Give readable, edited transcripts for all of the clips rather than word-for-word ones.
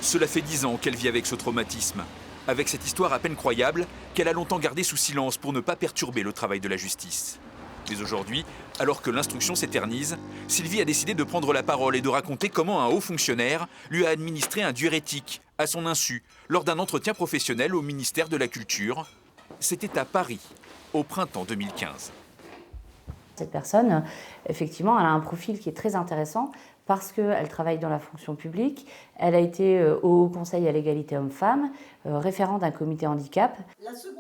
Cela fait 10 ans qu'elle vit avec ce traumatisme. Avec cette histoire à peine croyable qu'elle a longtemps gardée sous silence pour ne pas perturber le travail de la justice. Mais aujourd'hui, alors que l'instruction s'éternise, Sylvie a décidé de prendre la parole et de raconter comment un haut fonctionnaire lui a administré un diurétique à son insu lors d'un entretien professionnel au ministère de la Culture. C'était à Paris, au printemps 2015. Cette personne, effectivement, elle a un profil qui est très intéressant parce qu'elle travaille dans la fonction publique. Elle a été au Haut Conseil à l'égalité homme-femme, référent d'un comité handicap.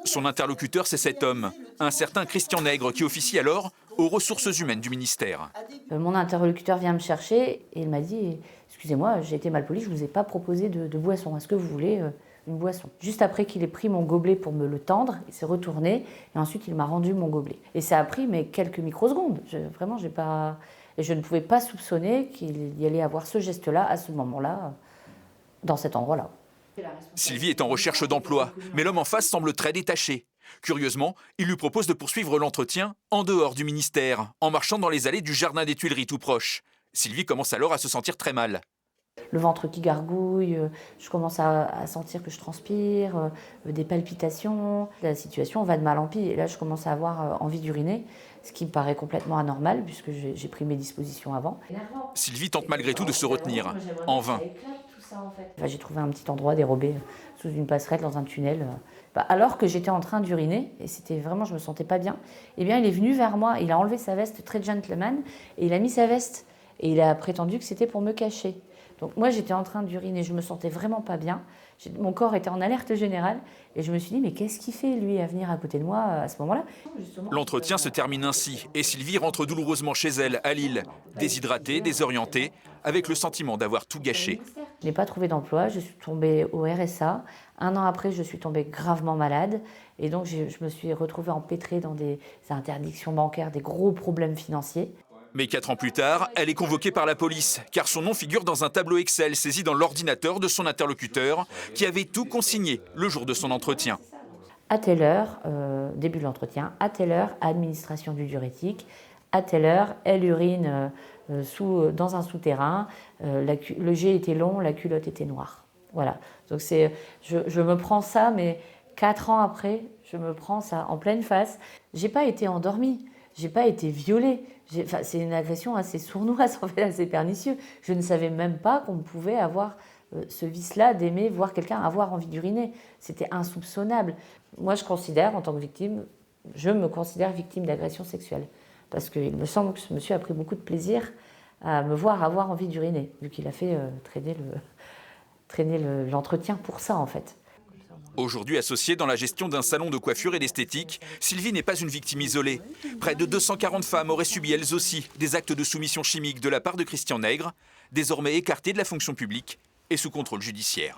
Son interlocuteur, c'est cet homme, un certain Christian Nègre, qui officie alors aux ressources humaines du ministère. Mon interlocuteur vient me chercher et il m'a dit « Excusez-moi, j'ai été mal poli, je ne vous ai pas proposé de boisson. Est-ce que vous voulez une boisson ?» Juste après qu'il ait pris mon gobelet pour me le tendre, il s'est retourné et ensuite il m'a rendu mon gobelet. Et ça a pris quelques microsecondes. Vraiment, j'ai pas... Et je ne pouvais pas soupçonner qu'il y allait avoir ce geste-là, à ce moment-là, dans cet endroit-là. Sylvie est en recherche d'emploi, mais l'homme en face semble très détaché. Curieusement, il lui propose de poursuivre l'entretien en dehors du ministère, en marchant dans les allées du jardin des Tuileries tout proche. Sylvie commence alors à se sentir très mal. Le ventre qui gargouille, je commence à sentir que je transpire, des palpitations. La situation va de mal en pis. Et là, je commence à avoir envie d'uriner, ce qui me paraît complètement anormal puisque j'ai pris mes dispositions avant. Sylvie tente malgré tout de se retenir, en vain. Enfin, j'ai trouvé un petit endroit dérobé sous une passerelle dans un tunnel. Alors que j'étais en train d'uriner, et c'était vraiment, je me sentais pas bien, eh bien, il est venu vers moi, il a enlevé sa veste très gentleman, et il a mis sa veste, et il a prétendu que c'était pour me cacher. Donc moi, j'étais en train d'uriner, je me sentais vraiment pas bien, mon corps était en alerte générale, et je me suis dit, mais qu'est-ce qu'il fait, lui, à venir à côté de moi à ce moment-là? L'entretien se termine ainsi, et Sylvie rentre douloureusement chez elle, à Lille, déshydratée, désorientée, avec le sentiment d'avoir tout gâché. Je n'ai pas trouvé d'emploi, je suis tombée au RSA. Un an après, je suis tombée gravement malade. Et donc, je me suis retrouvée empêtrée dans des interdictions bancaires, des gros problèmes financiers. Mais 4 ans plus tard, elle est convoquée par la police, car son nom figure dans un tableau Excel saisi dans l'ordinateur de son interlocuteur, qui avait tout consigné le jour de son entretien. À telle heure, début de l'entretien, à telle heure, administration du diurétique, à telle heure, elle urine dans un souterrain, le jet était long, la culotte était noire. Voilà, donc je me prends ça, mais 4 ans après, je me prends ça en pleine face. J'ai pas été endormie, j'ai pas été violée. C'est une agression assez sournoise, en fait, assez pernicieux. Je ne savais même pas qu'on pouvait avoir ce vice-là d'aimer voir quelqu'un avoir envie d'uriner. C'était insoupçonnable. Moi, en tant que victime, je me considère victime d'agression sexuelle. Parce qu'il me semble que ce monsieur a pris beaucoup de plaisir à me voir avoir envie d'uriner, vu qu'il a fait traîner l'entretien pour ça, en fait. Aujourd'hui associée dans la gestion d'un salon de coiffure et d'esthétique, Sylvie n'est pas une victime isolée. Près de 240 femmes auraient subi elles aussi des actes de soumission chimique de la part de Christian Nègre, désormais écarté de la fonction publique et sous contrôle judiciaire.